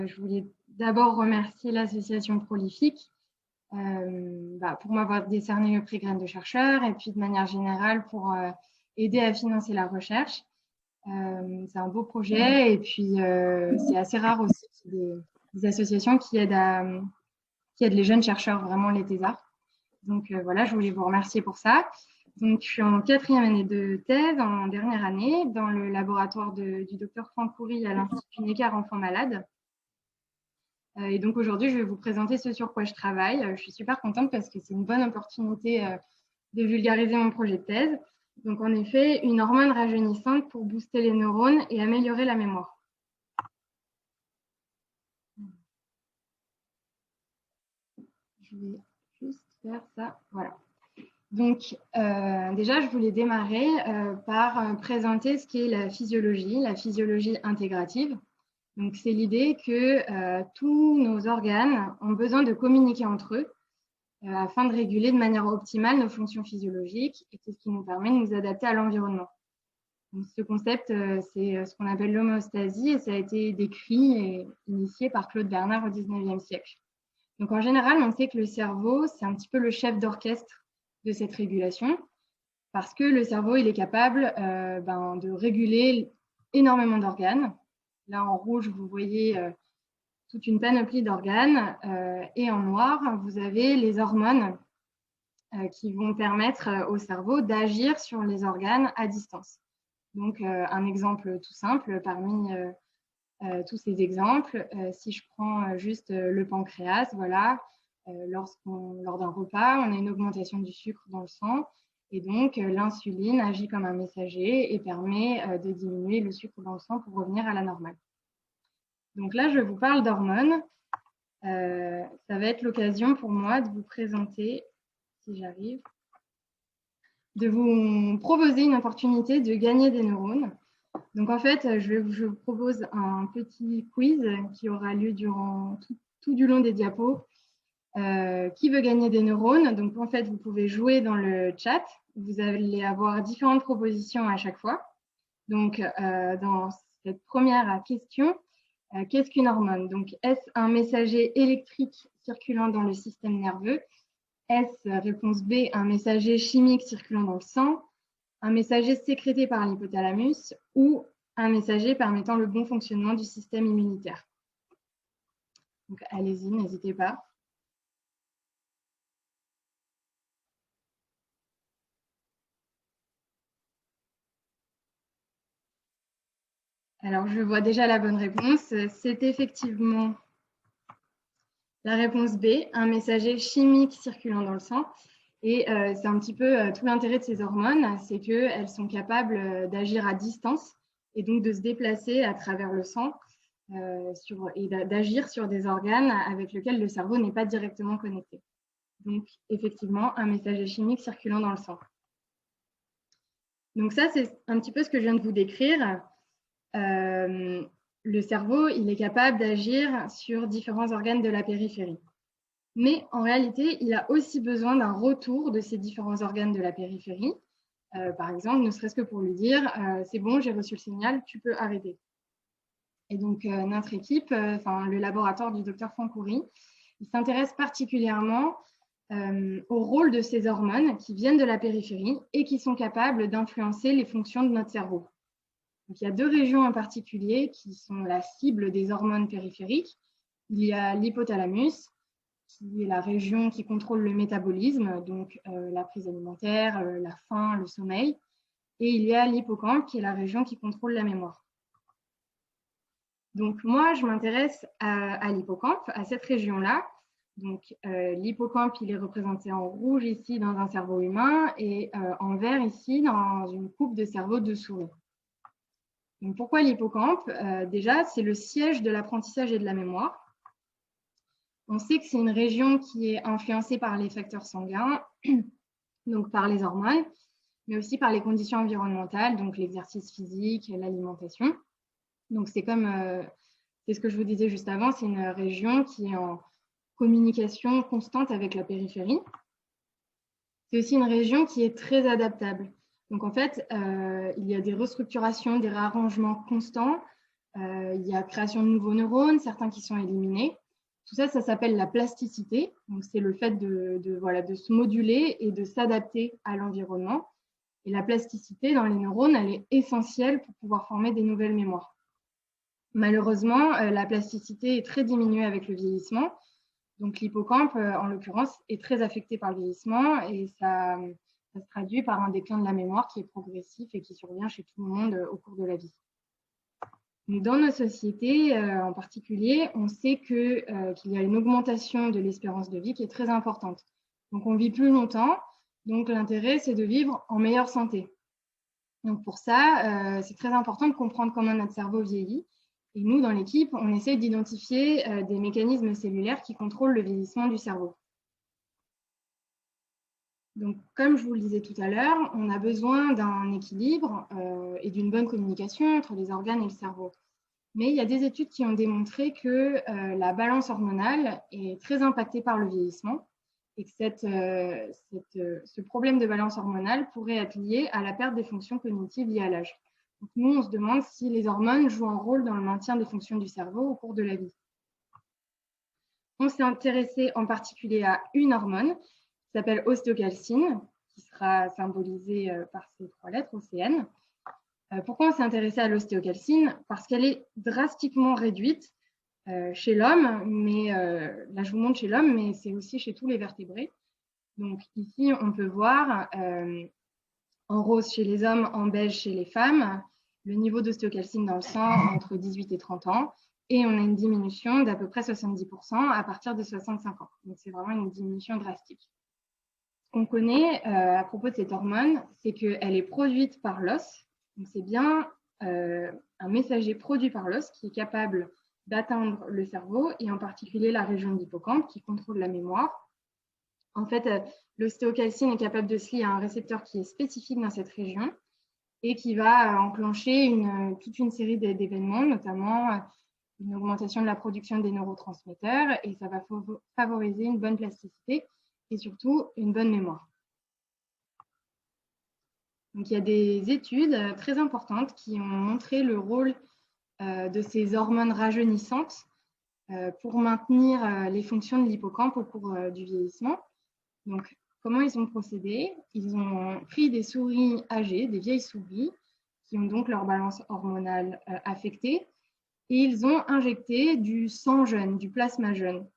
Je voulais d'abord remercier l'association Prolifique pour m'avoir décerné le prix Graines de chercheur et puis de manière générale pour aider à financer la recherche. C'est un beau projet et puis c'est assez rare aussi des associations qui aident les jeunes chercheurs, vraiment les thésards. Donc voilà, je voulais vous remercier pour ça. Donc je suis en 4e année de thèse, en dernière année, dans le laboratoire du docteur Franck Coury à l'Institut Neckar Enfants Malades. Et donc aujourd'hui, je vais vous présenter ce sur quoi je travaille. Je suis super contente parce que c'est une bonne opportunité de vulgariser mon projet de thèse. Donc en effet, une hormone rajeunissante pour booster les neurones et améliorer la mémoire. Je vais juste faire ça. Voilà. Donc déjà, je voulais démarrer par présenter ce qu'est la physiologie intégrative. Donc, c'est l'idée que tous nos organes ont besoin de communiquer entre eux afin de réguler de manière optimale nos fonctions physiologiques et c'est ce qui nous permet de nous adapter à l'environnement. Donc, ce concept, c'est ce qu'on appelle l'homéostasie et ça a été décrit et initié par Claude Bernard au XIXe siècle. Donc, en général, on sait que le cerveau, c'est un petit peu le chef d'orchestre de cette régulation parce que le cerveau, il est capable de réguler énormément d'organes. Là, en rouge, vous voyez toute une panoplie d'organes et en noir, vous avez les hormones qui vont permettre au cerveau d'agir sur les organes à distance. Donc, un exemple tout simple parmi tous ces exemples, si je prends juste le pancréas, voilà, lors d'un repas, on a une augmentation du sucre dans le sang et donc l'insuline agit comme un messager et permet de diminuer le sucre dans le sang pour revenir à la normale. Donc là, je vous parle d'hormones. Ça va être l'occasion pour moi de vous présenter, si j'arrive, de vous proposer une opportunité de gagner des neurones. Donc en fait, je vous propose un petit quiz qui aura lieu durant tout du long des diapos. Qui veut gagner des neurones? Donc en fait, vous pouvez jouer dans le chat. Vous allez avoir différentes propositions à chaque fois. Donc dans cette première question, qu'est-ce qu'une hormone? Donc est-ce un messager électrique circulant dans le système nerveux? Est-ce, réponse B, un messager chimique circulant dans le sang? Un messager sécrété par l'hypothalamus ou un messager permettant le bon fonctionnement du système immunitaire? Donc allez-y, n'hésitez pas. Alors, je vois déjà la bonne réponse. C'est effectivement la réponse B, un messager chimique circulant dans le sang. Et c'est un petit peu tout l'intérêt de ces hormones, c'est qu'elles sont capables d'agir à distance et donc de se déplacer à travers le sang et d'agir sur des organes avec lesquels le cerveau n'est pas directement connecté. Donc, effectivement, un messager chimique circulant dans le sang. Donc ça, c'est un petit peu ce que je viens de vous décrire. Le cerveau, il est capable d'agir sur différents organes de la périphérie. Mais en réalité, il a aussi besoin d'un retour de ces différents organes de la périphérie. Par exemple, ne serait-ce que pour lui dire c'est bon, j'ai reçu le signal, tu peux arrêter. Et donc, notre équipe, le laboratoire du docteur Franck Coury, il s'intéresse particulièrement au rôle de ces hormones qui viennent de la périphérie et qui sont capables d'influencer les fonctions de notre cerveau. Donc, il y a 2 régions en particulier qui sont la cible des hormones périphériques. Il y a l'hypothalamus, qui est la région qui contrôle le métabolisme, donc la prise alimentaire, la faim, le sommeil. Et il y a l'hippocampe, qui est la région qui contrôle la mémoire. Donc moi, je m'intéresse à l'hippocampe, à cette région-là. Donc l'hippocampe, il est représenté en rouge ici dans un cerveau humain et en vert ici dans une coupe de cerveau de souris. Donc pourquoi l'hippocampe? Déjà, c'est le siège de l'apprentissage et de la mémoire. On sait que c'est une région qui est influencée par les facteurs sanguins, donc par les hormones, mais aussi par les conditions environnementales, donc l'exercice physique, l'alimentation. Donc c'est ce que je vous disais juste avant, c'est une région qui est en communication constante avec la périphérie. C'est aussi une région qui est très adaptable. Donc en fait, il y a des restructurations, des réarrangements constants il y a création de nouveaux neurones, certains qui sont éliminés. Tout ça, ça s'appelle la plasticité. Donc, c'est le fait de se moduler et de s'adapter à l'environnement. Et la plasticité dans les neurones, elle est essentielle pour pouvoir former des nouvelles mémoires. Malheureusement, la plasticité est très diminuée avec le vieillissement. Donc, l'hippocampe, en l'occurrence, est très affecté par le vieillissement et ça se traduit par un déclin de la mémoire qui est progressif et qui survient chez tout le monde au cours de la vie. Dans nos sociétés en particulier, on sait qu'il y a une augmentation de l'espérance de vie qui est très importante. Donc, on vit plus longtemps. Donc, l'intérêt, c'est de vivre en meilleure santé. Donc, pour ça, c'est très important de comprendre comment notre cerveau vieillit. Et nous, dans l'équipe, on essaie d'identifier des mécanismes cellulaires qui contrôlent le vieillissement du cerveau. Donc, comme je vous le disais tout à l'heure, on a besoin d'un équilibre et d'une bonne communication entre les organes et le cerveau. Mais il y a des études qui ont démontré que la balance hormonale est très impactée par le vieillissement et que ce problème de balance hormonale pourrait être lié à la perte des fonctions cognitives liées à l'âge. Donc, nous, on se demande si les hormones jouent un rôle dans le maintien des fonctions du cerveau au cours de la vie. On s'est intéressé en particulier à une hormone qui s'appelle ostéocalcine, qui sera symbolisée par ces 3 lettres, OCN. Pourquoi on s'est intéressé à l'ostéocalcine? Parce qu'elle est drastiquement réduite chez l'homme, mais là je vous montre chez l'homme, mais c'est aussi chez tous les vertébrés. Donc ici, on peut voir en rose chez les hommes, en beige chez les femmes, le niveau d'ostéocalcine dans le sang entre 18 et 30 ans, et on a une diminution d'à peu près 70% à partir de 65 ans. Donc c'est vraiment une diminution drastique. Ce qu'on connaît à propos de cette hormone, c'est qu'elle est produite par l'os. Donc c'est bien un messager produit par l'os qui est capable d'atteindre le cerveau et en particulier la région de l'hippocampe qui contrôle la mémoire. En fait, l'ostéocalcine est capable de se lier à un récepteur qui est spécifique dans cette région et qui va enclencher toute une série d'événements, notamment une augmentation de la production des neurotransmetteurs et ça va favoriser une bonne plasticité et surtout une bonne mémoire. Donc, il y a des études très importantes qui ont montré le rôle de ces hormones rajeunissantes pour maintenir les fonctions de l'hippocampe au cours du vieillissement. Donc, comment ils ont procédé? Ils ont pris des souris âgées, des vieilles souris, qui ont donc leur balance hormonale affectée, et ils ont injecté du sang jeune, du plasma jeune,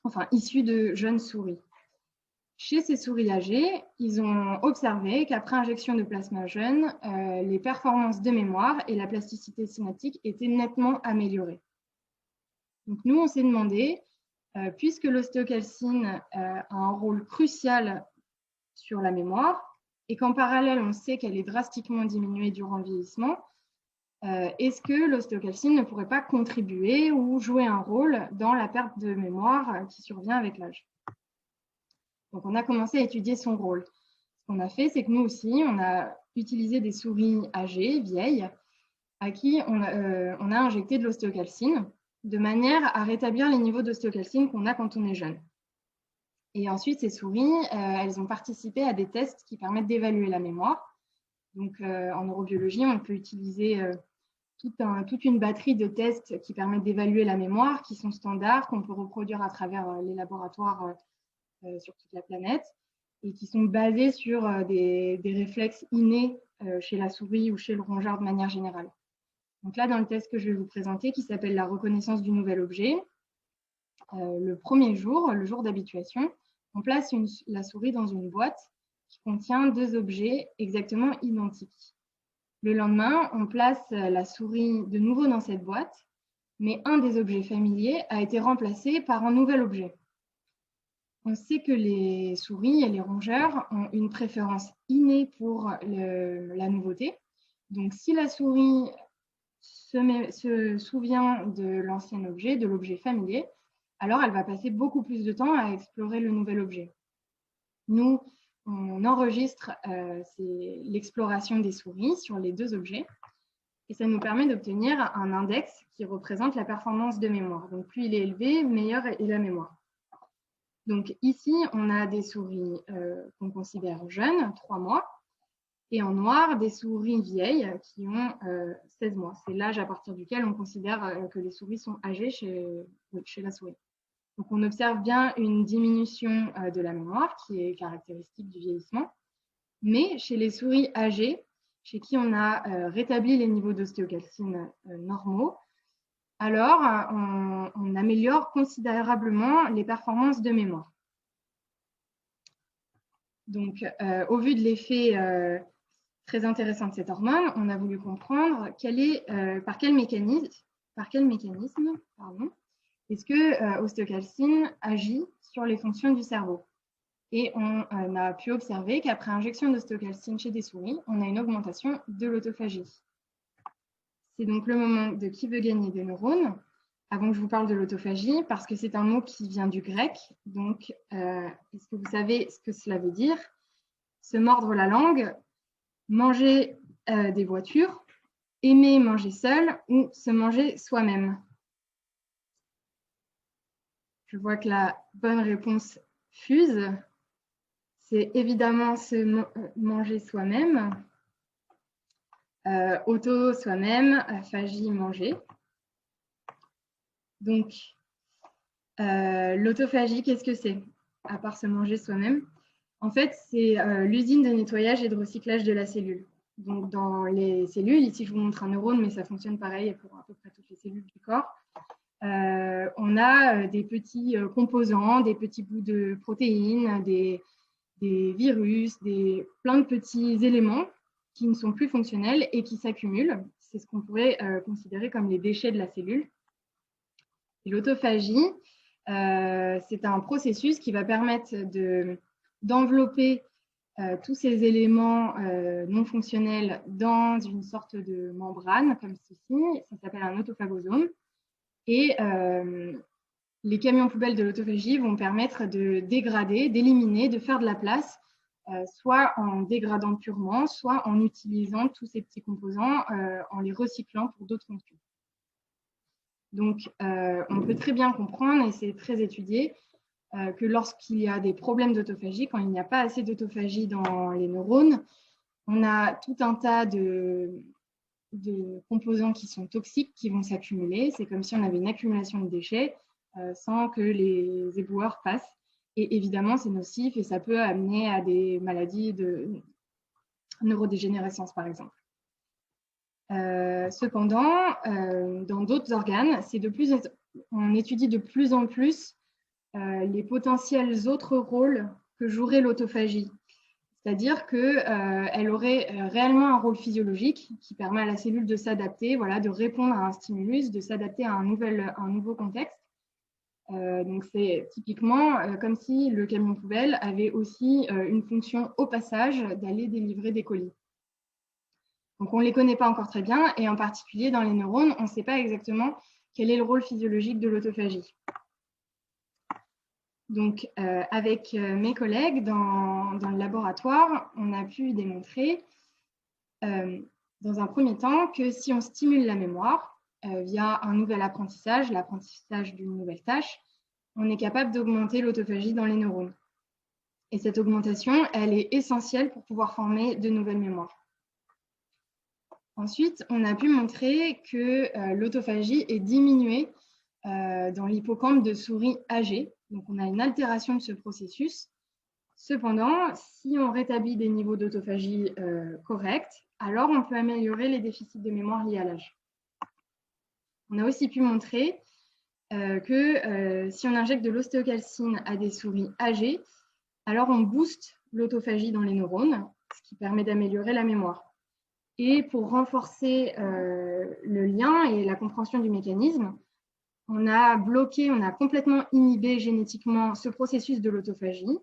enfin issu de jeunes souris. Chez ces souris âgées, ils ont observé qu'après injection de plasma jeune, les performances de mémoire et la plasticité synaptique étaient nettement améliorées. Donc nous, on s'est demandé, puisque l'ostéocalcine a un rôle crucial sur la mémoire et qu'en parallèle, on sait qu'elle est drastiquement diminuée durant le vieillissement, est-ce que l'ostéocalcine ne pourrait pas contribuer ou jouer un rôle dans la perte de mémoire qui survient avec l'âge? Donc, on a commencé à étudier son rôle. Ce qu'on a fait, c'est que nous aussi, on a utilisé des souris âgées, vieilles, à qui on a injecté de l'ostéocalcine de manière à rétablir les niveaux d'ostéocalcine qu'on a quand on est jeune. Et ensuite, ces souris, elles ont participé à des tests qui permettent d'évaluer la mémoire. Donc, en neurobiologie, on peut utiliser toute une batterie de tests qui permettent d'évaluer la mémoire, qui sont standards, qu'on peut reproduire à travers les laboratoires sur toute la planète et qui sont basés sur des réflexes innés chez la souris ou chez le rongeur de manière générale. Donc là, dans le test que je vais vous présenter, qui s'appelle la reconnaissance du nouvel objet, le premier jour, le jour d'habituation, on place la souris dans une boîte qui contient 2 objets exactement identiques. Le lendemain, on place la souris de nouveau dans cette boîte, mais un des objets familiers a été remplacé par un nouvel objet. On sait que les souris et les rongeurs ont une préférence innée pour la nouveauté. Donc, si la souris se souvient de l'ancien objet, de l'objet familier, alors elle va passer beaucoup plus de temps à explorer le nouvel objet. Nous, on enregistre l'exploration des souris sur les 2 objets et ça nous permet d'obtenir un index qui représente la performance de mémoire. Donc, plus il est élevé, meilleure est la mémoire. Donc ici, on a des souris qu'on considère jeunes, 3 mois, et en noir, des souris vieilles qui ont 16 mois. C'est l'âge à partir duquel on considère que les souris sont âgées chez la souris. Donc, on observe bien une diminution de la mémoire qui est caractéristique du vieillissement. Mais chez les souris âgées, chez qui on a rétabli les niveaux d'ostéocalcine normaux, alors on améliore considérablement les performances de mémoire. Donc, au vu de l'effet très intéressant de cette hormone, on a voulu comprendre par quel mécanisme est-ce que ostéocalcine agit sur les fonctions du cerveau. Et on a pu observer qu'après injection d'ostéocalcine chez des souris, on a une augmentation de l'autophagie. C'est donc le moment de qui veut gagner des neurones, avant que je vous parle de l'autophagie, parce que c'est un mot qui vient du grec. Donc, est-ce que vous savez ce que cela veut dire? Se mordre la langue, manger des voitures, aimer manger seul ou se manger soi-même. Je vois que la bonne réponse fuse. C'est évidemment se manger soi-même, auto soi-même, phagie manger. Donc, l'autophagie, qu'est-ce que c'est? À part se manger soi-même. En fait, c'est l'usine de nettoyage et de recyclage de la cellule. Donc, dans les cellules, ici je vous montre un neurone, mais ça fonctionne pareil pour à peu près toutes les cellules du corps. On a des petits composants, des petits bouts de protéines, des virus, plein de petits éléments qui ne sont plus fonctionnels et qui s'accumulent. C'est ce qu'on pourrait considérer comme les déchets de la cellule. L'autophagie, c'est un processus qui va permettre d'envelopper tous ces éléments non fonctionnels dans une sorte de membrane comme ceci. Ça s'appelle un autophagosome. Et les camions poubelles de l'autophagie vont permettre de dégrader, d'éliminer, de faire de la place, soit en dégradant purement, soit en utilisant tous ces petits composants, en les recyclant pour d'autres fonctions. Donc, on peut très bien comprendre, et c'est très étudié, que lorsqu'il y a des problèmes d'autophagie, quand il n'y a pas assez d'autophagie dans les neurones, on a tout un tas de composants qui sont toxiques qui vont s'accumuler. C'est comme si on avait une accumulation de déchets sans que les éboueurs passent. Et évidemment, c'est nocif et ça peut amener à des maladies de neurodégénérescence, par exemple. Cependant, dans d'autres organes, on étudie de plus en plus les potentiels autres rôles que jouerait l'autophagie. C'est-à-dire qu'elle aurait réellement un rôle physiologique qui permet à la cellule de s'adapter, voilà, de répondre à un stimulus, de s'adapter à un nouveau contexte. Donc, c'est typiquement comme si le camion poubelle avait aussi une fonction au passage d'aller délivrer des colis. Donc, on ne les connaît pas encore très bien, et en particulier dans les neurones, on ne sait pas exactement quel est le rôle physiologique de l'autophagie. Donc, avec mes collègues dans le laboratoire, on a pu démontrer, dans un premier temps, que si on stimule la mémoire via un nouvel apprentissage, l'apprentissage d'une nouvelle tâche, on est capable d'augmenter l'autophagie dans les neurones. Et cette augmentation, elle est essentielle pour pouvoir former de nouvelles mémoires. Ensuite, on a pu montrer que l'autophagie est diminuée dans l'hippocampe de souris âgées. Donc, on a une altération de ce processus. Cependant, si on rétablit des niveaux d'autophagie corrects, alors on peut améliorer les déficits de mémoire liés à l'âge. On a aussi pu montrer que si on injecte de l'ostéocalcine à des souris âgées, alors on booste l'autophagie dans les neurones, ce qui permet d'améliorer la mémoire. Et pour renforcer le lien et la compréhension du mécanisme, on a complètement inhibé génétiquement ce processus de l'autophagie.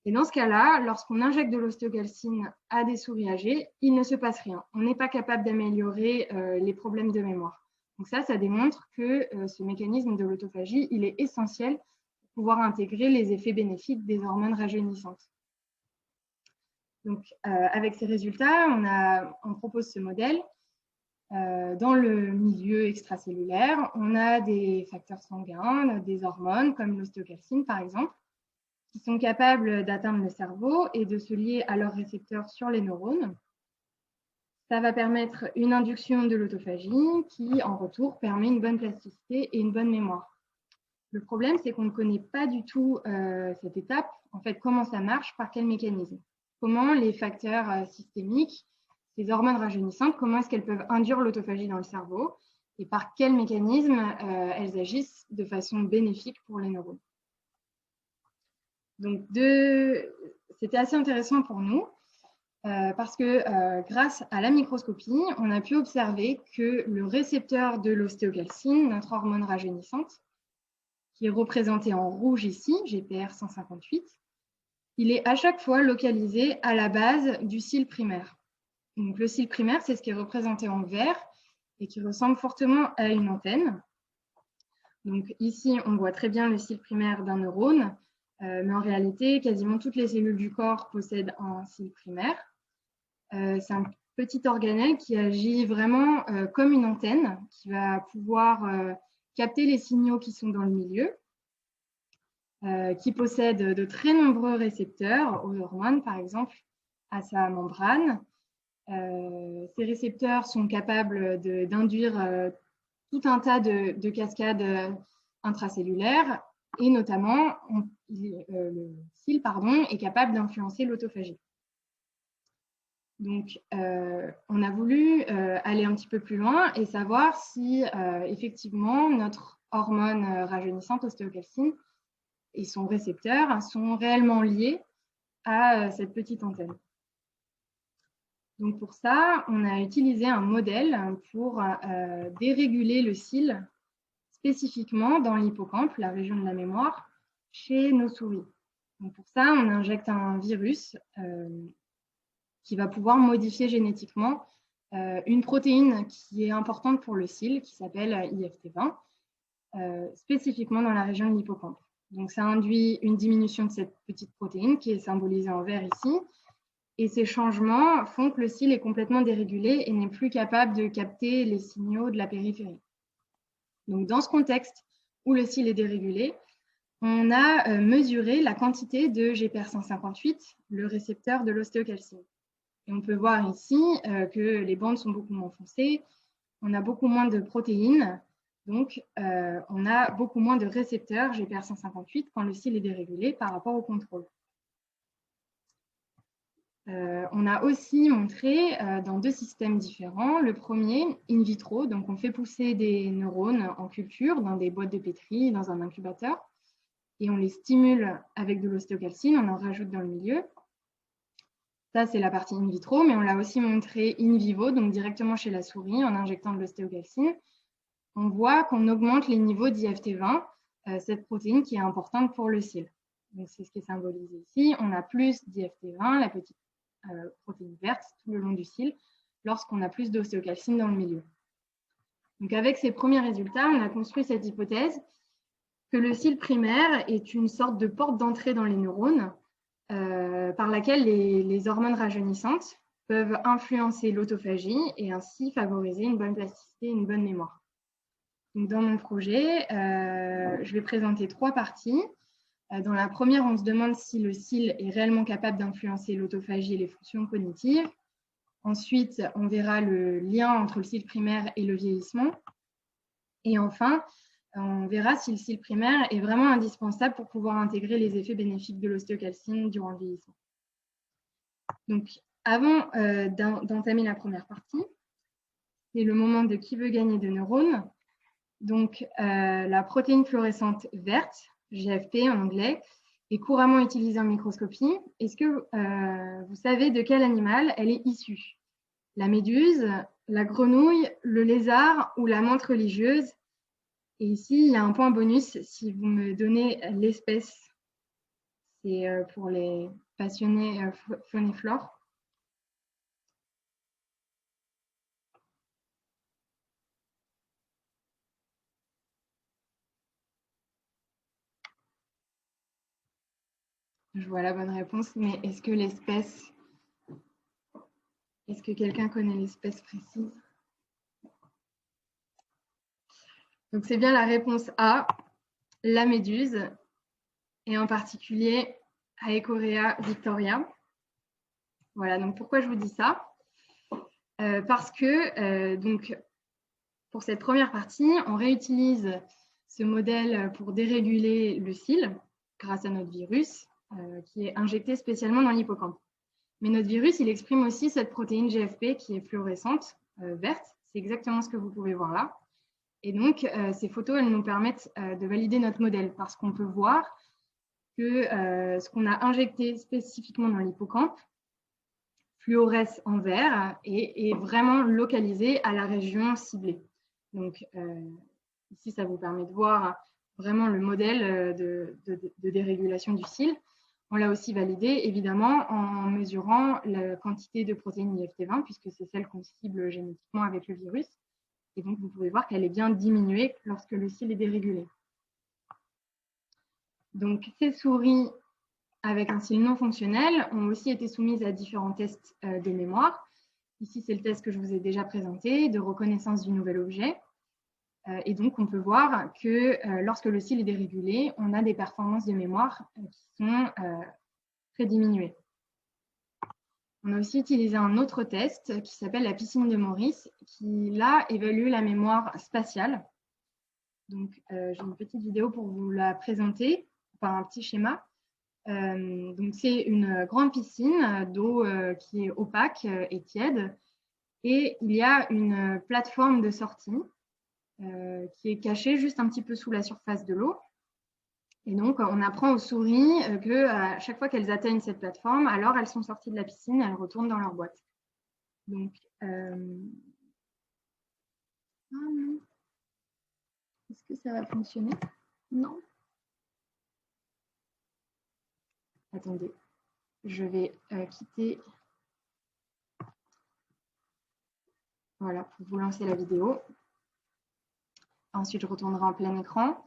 Et dans ce cas-là, lorsqu'on injecte de l'ostéocalcine à des souris âgées, il ne se passe rien. On n'est pas capable d'améliorer les problèmes de mémoire. Donc ça démontre que ce mécanisme de l'autophagie, il est essentiel pour pouvoir intégrer les effets bénéfiques des hormones rajeunissantes. Donc, avec ces résultats, on propose ce modèle. Dans le milieu extracellulaire, on a des facteurs sanguins, des hormones comme l'ostéocalcine par exemple, qui sont capables d'atteindre le cerveau et de se lier à leurs récepteurs sur les neurones. Ça va permettre une induction de l'autophagie qui, en retour, permet une bonne plasticité et une bonne mémoire. Le problème, c'est qu'on ne connaît pas du tout cette étape, en fait, comment ça marche, par quel mécanisme. Comment les facteurs systémiques, ces hormones rajeunissantes, comment est-ce qu'elles peuvent induire l'autophagie dans le cerveau et par quel mécanisme elles agissent de façon bénéfique pour les neurones. Donc, c'était assez intéressant pour nous parce que grâce à la microscopie, on a pu observer que le récepteur de l'ostéocalcine, notre hormone rajeunissante, qui est représenté en rouge ici, GPR 158, il est à chaque fois localisé à la base du cil primaire. Donc, le cil primaire, c'est ce qui est représenté en vert et qui ressemble fortement à une antenne. Donc, ici, on voit très bien le cil primaire d'un neurone, mais en réalité, quasiment toutes les cellules du corps possèdent un cil primaire. C'est un petit organelle qui agit vraiment comme une antenne, qui va pouvoir capter les signaux qui sont dans le milieu, qui possède de très nombreux récepteurs aux hormones, par exemple, à sa membrane. Ces récepteurs sont capables d'induire tout un tas de cascades intracellulaires et notamment, le cil est capable d'influencer l'autophagie. Donc, on a voulu aller un petit peu plus loin et savoir si effectivement notre hormone rajeunissante, ostéocalcine, et son récepteur sont réellement liés à cette petite antenne. Donc, pour ça, on a utilisé un modèle pour déréguler le cil spécifiquement dans l'hippocampe, la région de la mémoire, chez nos souris. Donc, pour ça, on injecte un virus qui va pouvoir modifier génétiquement une protéine qui est importante pour le cil, qui s'appelle IFT20, spécifiquement dans la région de l'hippocampe. Donc, ça induit une diminution de cette petite protéine qui est symbolisée en vert ici. Et ces changements font que le cil est complètement dérégulé et n'est plus capable de capter les signaux de la périphérie. Donc, dans ce contexte où le cil est dérégulé, on a mesuré la quantité de GPR 158, le récepteur de l'ostéocalcine. Et on peut voir ici que les bandes sont beaucoup moins foncées, on a beaucoup moins de protéines, donc on a beaucoup moins de récepteurs GPR 158 quand le cil est dérégulé par rapport au contrôle. On a aussi montré dans deux systèmes différents. Le premier, in vitro, donc on fait pousser des neurones en culture dans des boîtes de pétri, dans un incubateur, et on les stimule avec de l'ostéocalcine, on en rajoute dans le milieu. Ça, c'est la partie in vitro, mais on l'a aussi montré in vivo, donc directement chez la souris, en injectant de l'ostéocalcine. On voit qu'on augmente les niveaux d'IFT20, cette protéine qui est importante pour le cil. Donc, c'est ce qui est symbolisé ici. On a plus d'IFT20, la petite protéine verte, tout le long du cil, lorsqu'on a plus d'ostéocalcine dans le milieu. Donc, avec ces premiers résultats, on a construit cette hypothèse que le cil primaire est une sorte de porte d'entrée dans les neurones, par laquelle les hormones rajeunissantes peuvent influencer l'autophagie et ainsi favoriser une bonne plasticité et une bonne mémoire. Donc, dans mon projet, je vais présenter trois parties. Dans la première, on se demande si le cil est réellement capable d'influencer l'autophagie et les fonctions cognitives. Ensuite, on verra le lien entre le cil primaire et le vieillissement. Et enfin, on verra si le cil primaire est vraiment indispensable pour pouvoir intégrer les effets bénéfiques de l'ostéocalcine durant le vieillissement. Donc, avant d'entamer la première partie, c'est le moment de qui veut gagner de neurones. Donc, la protéine fluorescente verte, GFP en anglais, est couramment utilisée en microscopie. Est-ce que vous savez de quel animal elle est issue? La méduse, la grenouille, le lézard ou la menthe religieuse? Et ici, il y a un point bonus si vous me donnez l'espèce. C'est pour les passionnés faune et flore. Je vois la bonne réponse, mais est-ce que l'espèce... Est-ce que quelqu'un connaît l'espèce précise? Donc, c'est bien la réponse A, la méduse, et en particulier Aecorea victoria. Voilà, donc pourquoi je vous dis ça? Parce que, donc, pour cette première partie, on réutilise ce modèle pour déréguler le cil grâce à notre virus qui est injecté spécialement dans l'hippocampe. Mais notre virus, il exprime aussi cette protéine GFP qui est fluorescente, verte. C'est exactement ce que vous pouvez voir là. Et donc, ces photos, elles nous permettent de valider notre modèle parce qu'on peut voir que ce qu'on a injecté spécifiquement dans l'hippocampe fluoresce en vert et est vraiment localisé à la région ciblée. Donc, ici, ça vous permet de voir vraiment le modèle de dérégulation du cil. On l'a aussi validé, évidemment, en mesurant la quantité de protéines IFT20, puisque c'est celle qu'on cible génétiquement avec le virus. Et donc, vous pouvez voir qu'elle est bien diminuée lorsque le cil est dérégulé. Donc, ces souris avec un cil non fonctionnel ont aussi été soumises à différents tests de mémoire. Ici, c'est le test que je vous ai déjà présenté, de reconnaissance du nouvel objet. Et donc, on peut voir que lorsque le cil est dérégulé, on a des performances de mémoire qui sont très diminuées. On a aussi utilisé un autre test qui s'appelle la piscine de Maurice, qui, là, évalue la mémoire spatiale. Donc, j'ai une petite vidéo pour vous la présenter, enfin un petit schéma. Donc, c'est une grande piscine d'eau qui est opaque et tiède. Et il y a une plateforme de sortie qui est cachée juste un petit peu sous la surface de l'eau. Et donc, on apprend aux souris qu'à chaque fois qu'elles atteignent cette plateforme, alors elles sont sorties de la piscine, elles retournent dans leur boîte. Donc, est-ce que ça va fonctionner? Non. Attendez, je vais quitter. Voilà, pour vous lancer la vidéo. Ensuite, je retournerai en plein écran.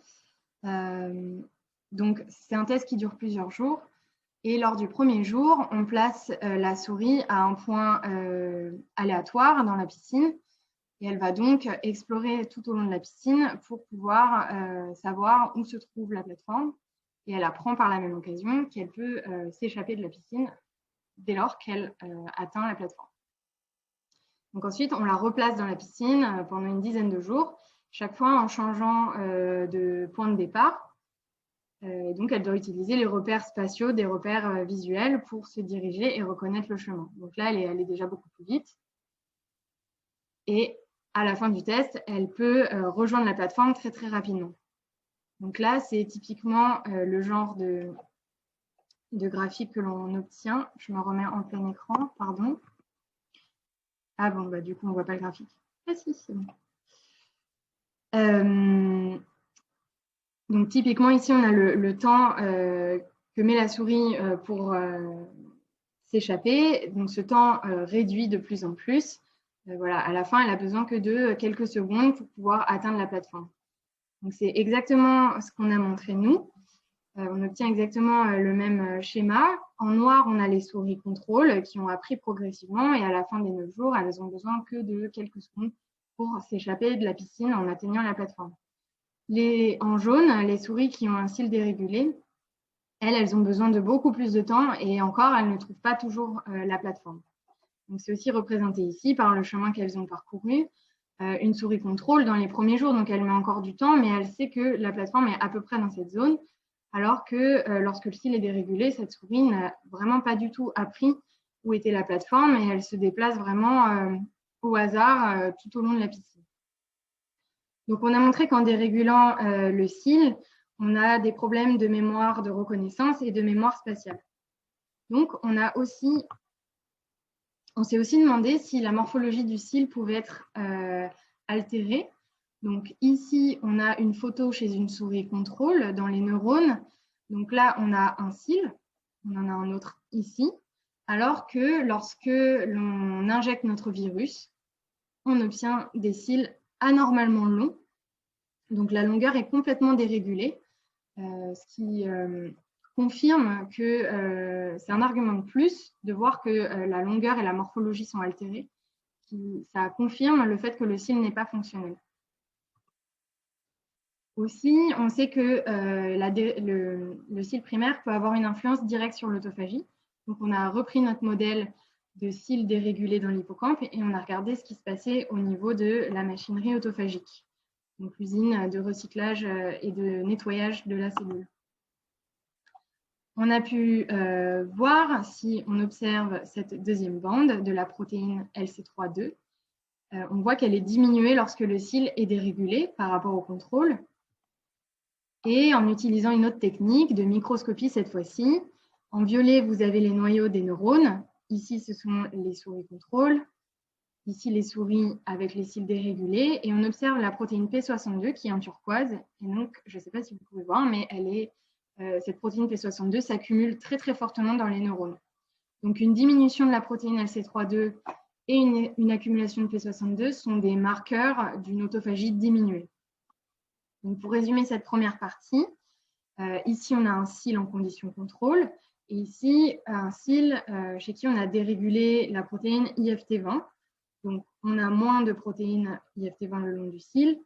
Donc, c'est un test qui dure plusieurs jours. Et lors du premier jour, on place la souris à un point aléatoire dans la piscine. Et elle va donc explorer tout au long de la piscine pour pouvoir savoir où se trouve la plateforme. Et elle apprend par la même occasion qu'elle peut s'échapper de la piscine dès lors qu'elle atteint la plateforme. Donc ensuite, on la replace dans la piscine pendant une dizaine de jours, chaque fois en changeant de point de départ. Et donc, elle doit utiliser les repères spatiaux, des repères visuels pour se diriger et reconnaître le chemin. Donc là, elle est allée déjà beaucoup plus vite. Et à la fin du test, elle peut rejoindre la plateforme très, très rapidement. Donc là, c'est typiquement le genre de graphique que l'on obtient. Je me remets en plein écran, pardon. Ah bon, bah, du coup, on ne voit pas le graphique. Ah si, c'est bon. Donc, typiquement, ici, on a le temps que met la souris pour s'échapper. Donc, ce temps réduit de plus en plus. Voilà, à la fin, elle a besoin que de quelques secondes pour pouvoir atteindre la plateforme. Donc, c'est exactement ce qu'on a montré nous. On obtient exactement le même schéma. En noir, on a les souris contrôle qui ont appris progressivement et à la fin des 9 jours, elles ont besoin que de quelques secondes pour s'échapper de la piscine en atteignant la plateforme. En jaune, les souris qui ont un cil dérégulé, elles ont besoin de beaucoup plus de temps et encore, elles ne trouvent pas toujours la plateforme. Donc, c'est aussi représenté ici par le chemin qu'elles ont parcouru. Une souris contrôle dans les premiers jours, donc elle met encore du temps, mais elle sait que la plateforme est à peu près dans cette zone, alors que lorsque le cil est dérégulé, cette souris n'a vraiment pas du tout appris où était la plateforme et elle se déplace vraiment au hasard tout au long de la piscine. Donc, on a montré qu'en dérégulant le cil, on a des problèmes de mémoire de reconnaissance et de mémoire spatiale. Donc, on s'est aussi demandé si la morphologie du cil pouvait être altérée. Donc, ici, on a une photo chez une souris contrôle dans les neurones. Donc là, on a un cil, on en a un autre ici, alors que lorsque l'on injecte notre virus, on obtient des cils anormalement longs. Donc, la longueur est complètement dérégulée, ce qui confirme que c'est un argument de plus de voir que la longueur et la morphologie sont altérées. Ça confirme le fait que le cil n'est pas fonctionnel. Aussi, on sait que le cil primaire peut avoir une influence directe sur l'autophagie. Donc, on a repris notre modèle de cils dérégulés dans l'hippocampe et on a regardé ce qui se passait au niveau de la machinerie autophagique, donc l'usine de recyclage et de nettoyage de la cellule. On a pu voir, si on observe cette deuxième bande de la protéine LC3-2, on voit qu'elle est diminuée lorsque le cil est dérégulé par rapport au contrôle. Et en utilisant une autre technique de microscopie cette fois-ci, en violet, vous avez les noyaux des neurones. Ici, ce sont les souris contrôle. Ici, les souris avec les cils dérégulés. Et on observe la protéine P62 qui est en turquoise. Et donc, je ne sais pas si vous pouvez voir, mais cette protéine P62 s'accumule très, très fortement dans les neurones. Donc, une diminution de la protéine LC3-2 et une accumulation de P62 sont des marqueurs d'une autophagie diminuée. Donc, pour résumer cette première partie, ici, on a un cil en condition contrôle. Et ici, un cil chez qui on a dérégulé la protéine IFT20. Donc, on a moins de protéines IFT20 le long du cil.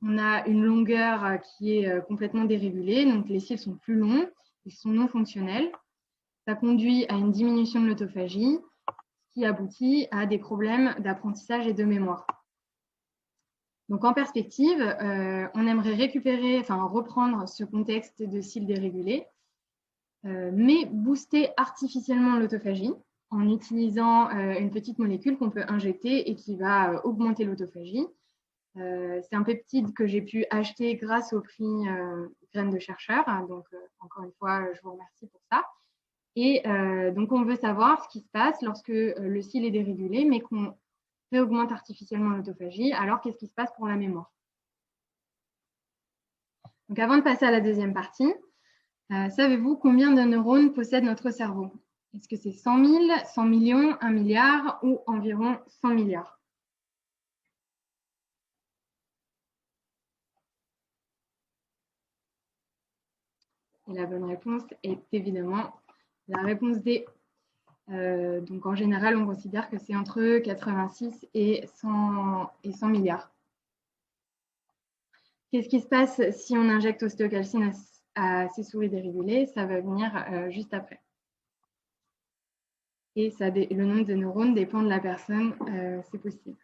On a une longueur qui est complètement dérégulée. Donc, les cils sont plus longs, ils sont non fonctionnels. Ça conduit à une diminution de l'autophagie qui aboutit à des problèmes d'apprentissage et de mémoire. Donc, en perspective, on aimerait reprendre ce contexte de cils dérégulés, mais booster artificiellement l'autophagie en utilisant une petite molécule qu'on peut injecter et qui va augmenter l'autophagie. C'est un peptide que j'ai pu acheter grâce au prix Graines de chercheurs. Donc, encore une fois, je vous remercie pour ça. Et donc, on veut savoir ce qui se passe lorsque le cil est dérégulé, mais qu'on réaugmente artificiellement l'autophagie. Alors, qu'est-ce qui se passe pour la mémoire? Donc, avant de passer à la deuxième partie, savez-vous combien de neurones possède notre cerveau? Est-ce que c'est 100 000, 100 millions, 1 milliard ou environ 100 milliards? Et la bonne réponse est évidemment la réponse D. Donc en général, on considère que c'est entre 86 et 100 milliards. Qu'est-ce qui se passe si on injecte ostéocalcine à ces souris dérégulées? Ça va venir juste après. Et le nombre de neurones dépend de la personne, c'est possible.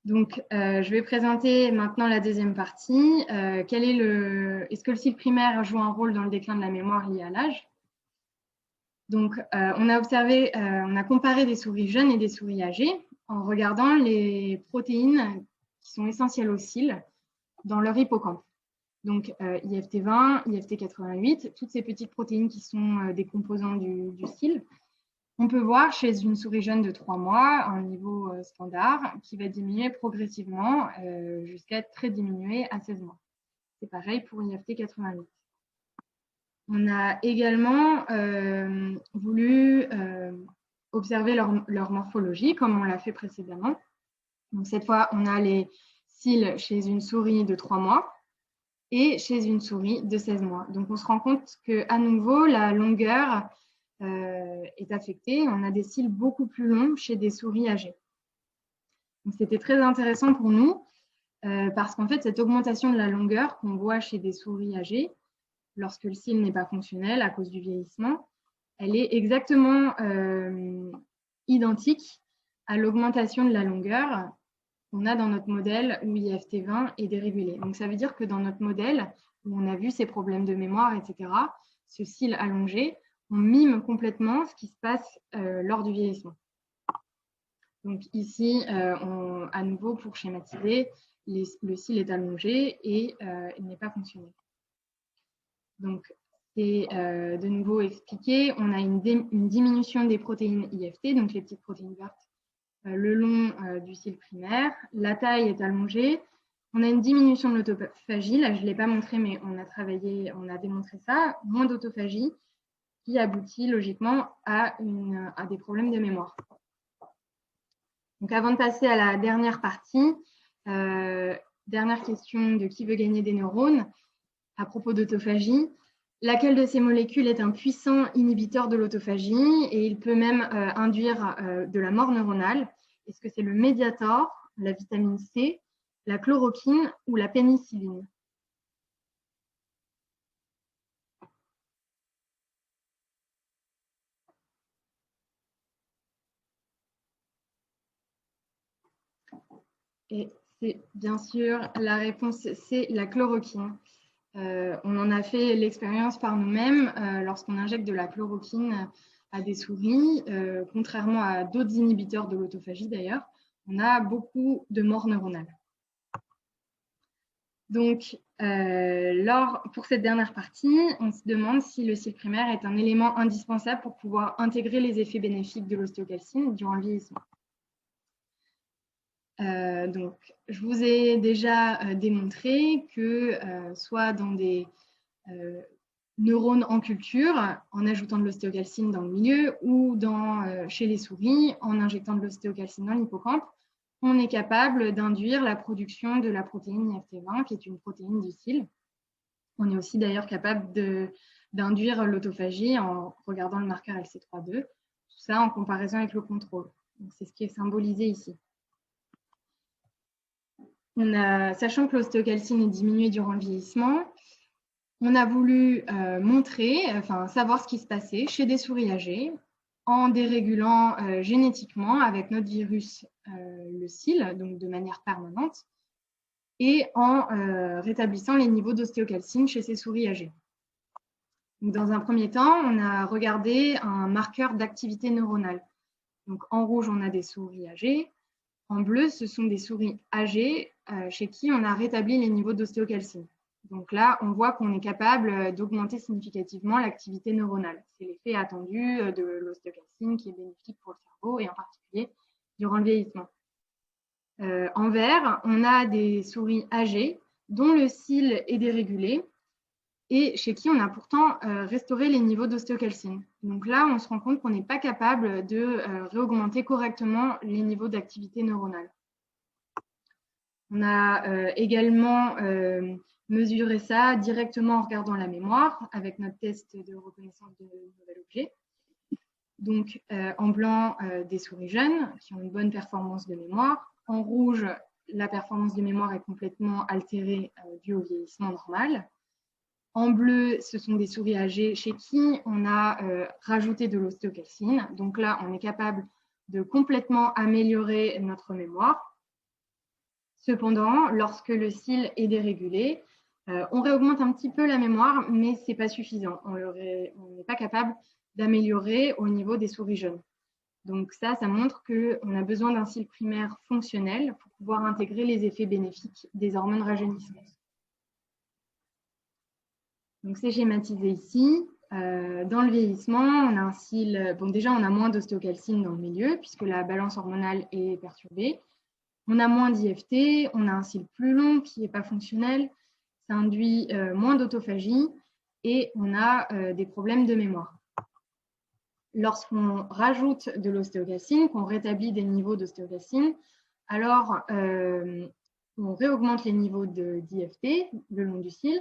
Donc, je vais présenter maintenant la deuxième partie. Est-ce que le cil primaire joue un rôle dans le déclin de la mémoire lié à l'âge? Donc, on a comparé des souris jeunes et des souris âgées en regardant les protéines qui sont essentielles au cil dans leur hippocampe. Donc, IFT20, IFT88, toutes ces petites protéines qui sont des composants du cil. On peut voir chez une souris jeune de 3 mois un niveau standard qui va diminuer progressivement jusqu'à être très diminué à 16 mois. C'est pareil pour IFT88. On a également voulu observer leur morphologie comme on l'a fait précédemment. Donc, cette fois, on a les cils chez une souris de 3 mois et chez une souris de 16 mois. Donc, on se rend compte qu'à nouveau, la longueur est affectée. On a des cils beaucoup plus longs chez des souris âgées. C'était très intéressant pour nous parce qu'en fait, cette augmentation de la longueur qu'on voit chez des souris âgées, lorsque le cil n'est pas fonctionnel à cause du vieillissement, elle est exactement identique à l'augmentation de la longueur qu'on a dans notre modèle où IFT20 est dérégulé. Donc, ça veut dire que dans notre modèle, où on a vu ces problèmes de mémoire, etc., ce cil allongé, on mime complètement ce qui se passe lors du vieillissement. Donc ici, à nouveau, pour schématiser, le cil est allongé et il n'est pas fonctionnel. Donc, c'est de nouveau expliqué. On a une diminution des protéines IFT, donc les petites protéines vertes, le long du cil primaire. La taille est allongée. On a une diminution de l'autophagie. Là, je ne l'ai pas montré, mais on a démontré ça. Moins d'autophagie qui aboutit logiquement à des problèmes de mémoire. Donc, avant de passer à la dernière partie, dernière question de qui veut gagner des neurones à propos d'autophagie. Laquelle de ces molécules est un puissant inhibiteur de l'autophagie et il peut même induire de la mort neuronale? Est-ce que c'est le Mediator, la vitamine C, la chloroquine ou la pénicilline? Et c'est bien sûr, la réponse, c'est la chloroquine. On en a fait l'expérience par nous-mêmes lorsqu'on injecte de la chloroquine à des souris, contrairement à d'autres inhibiteurs de l'autophagie d'ailleurs, on a beaucoup de morts neuronales. Donc, pour cette dernière partie, on se demande si le cil primaire est un élément indispensable pour pouvoir intégrer les effets bénéfiques de l'ostéocalcine durant le vieillissement. Donc, je vous ai déjà démontré que soit dans des neurones en culture, en ajoutant de l'ostéocalcine dans le milieu, ou chez les souris, en injectant de l'ostéocalcine dans l'hippocampe, on est capable d'induire la production de la protéine IFT20, qui est une protéine du cil. On est aussi d'ailleurs capable d'induire l'autophagie en regardant le marqueur LC3-2, tout ça en comparaison avec le contrôle. C'est ce qui est symbolisé ici. Sachant que l'ostéocalcine est diminuée durant le vieillissement, on a voulu savoir ce qui se passait chez des souris âgées en dérégulant génétiquement avec notre virus le cil, donc de manière permanente, et en rétablissant les niveaux d'ostéocalcine chez ces souris âgées. Donc, dans un premier temps, on a regardé un marqueur d'activité neuronale. Donc, en rouge, on a des souris âgées. En bleu, ce sont des souris âgées chez qui on a rétabli les niveaux d'ostéocalcine. Donc là, on voit qu'on est capable d'augmenter significativement l'activité neuronale. C'est l'effet attendu de l'ostéocalcine qui est bénéfique pour le cerveau et en particulier durant le vieillissement. En vert, on a des souris âgées dont le cil est dérégulé et chez qui on a pourtant restauré les niveaux d'ostéocalcine. Donc là, on se rend compte qu'on n'est pas capable de réaugmenter correctement les niveaux d'activité neuronale. On a également mesuré ça directement en regardant la mémoire avec notre test de reconnaissance de nouvel objet. Donc, en blanc, des souris jeunes qui ont une bonne performance de mémoire. En rouge, la performance de mémoire est complètement altérée due au vieillissement normal. En bleu, ce sont des souris âgées chez qui on a rajouté de l'ostéocalcine. Donc là, on est capable de complètement améliorer notre mémoire. Cependant, lorsque le cil est dérégulé, on réaugmente un petit peu la mémoire, mais ce n'est pas suffisant. On n'est pas capable d'améliorer au niveau des souris jeunes. Donc ça montre qu'on a besoin d'un cil primaire fonctionnel pour pouvoir intégrer les effets bénéfiques des hormones rajeunissantes. Donc c'est schématisé ici. Dans le vieillissement, on a un cil. Bon, déjà, on a moins d'ostéocalcine dans le milieu puisque la balance hormonale est perturbée. On a moins d'IFT, on a un cil plus long qui n'est pas fonctionnel. Ça induit moins d'autophagie et on a des problèmes de mémoire. Lorsqu'on rajoute de l'ostéocalcine, qu'on rétablit des niveaux d'ostéocalcine, alors on réaugmente les niveaux d'IFT le long du cil.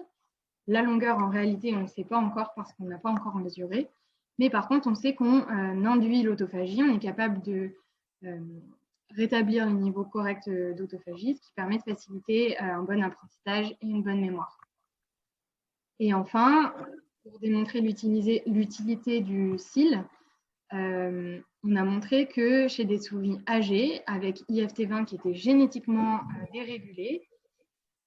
La longueur, en réalité, on ne sait pas encore parce qu'on n'a pas encore mesuré. Mais par contre, on sait qu'on induit l'autophagie. On est capable de rétablir les niveaux corrects d'autophagie, ce qui permet de faciliter un bon apprentissage et une bonne mémoire. Et enfin, pour démontrer l'utilité du cil, on a montré que chez des souris âgées, avec IFT20 qui était génétiquement dérégulé,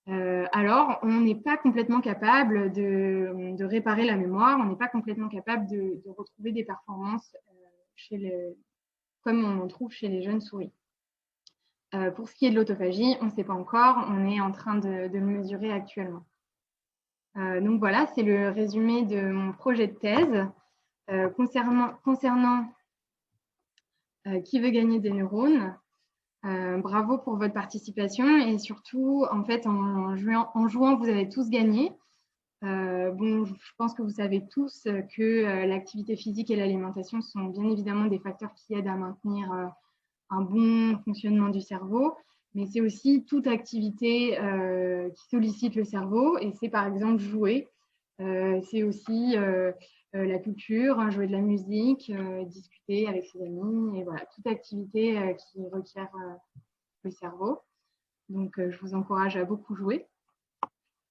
alors on n'est pas complètement capable de réparer la mémoire, on n'est pas complètement capable de retrouver des performances comme on en trouve chez les jeunes souris. Pour ce qui est de l'autophagie, on ne sait pas encore, on est en train de le mesurer actuellement. Donc voilà, c'est le résumé de mon projet de thèse concernant qui veut gagner des neurones. Bravo pour votre participation et surtout, en fait, en jouant, vous avez tous gagné. Bon, je pense que vous savez tous que l'activité physique et l'alimentation sont bien évidemment des facteurs qui aident à maintenir un bon fonctionnement du cerveau, mais c'est aussi toute activité qui sollicite le cerveau et c'est par exemple jouer. C'est aussi la culture, jouer de la musique, discuter avec ses amis, et voilà, toute activité qui requiert le cerveau. Donc, je vous encourage à beaucoup jouer.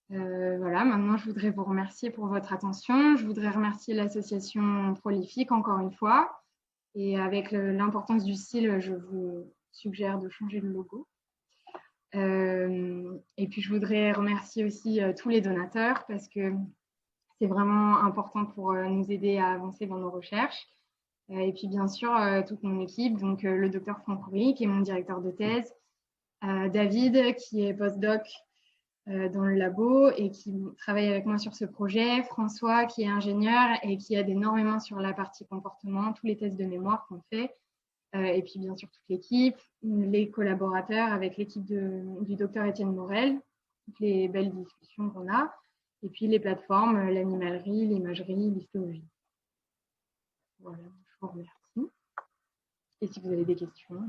Voilà, maintenant, je voudrais vous remercier pour votre attention. Je voudrais remercier l'association Prolifique, encore une fois. Et avec l'importance du cil, je vous suggère de changer le logo. Et puis, je voudrais remercier aussi tous les donateurs parce que c'est vraiment important pour nous aider à avancer dans nos recherches. Et puis, bien sûr, toute mon équipe, donc le docteur Franck Roury, qui est mon directeur de thèse, David, qui est postdoc dans le labo et qui travaille avec moi sur ce projet, François, qui est ingénieur et qui aide énormément sur la partie comportement, tous les tests de mémoire qu'on fait, et puis bien sûr toute l'équipe, les collaborateurs avec l'équipe du docteur Étienne Morel, toutes les belles discussions qu'on a, et puis les plateformes, l'animalerie, l'imagerie, l'histologie. Voilà, je vous remercie. Et si vous avez des questions.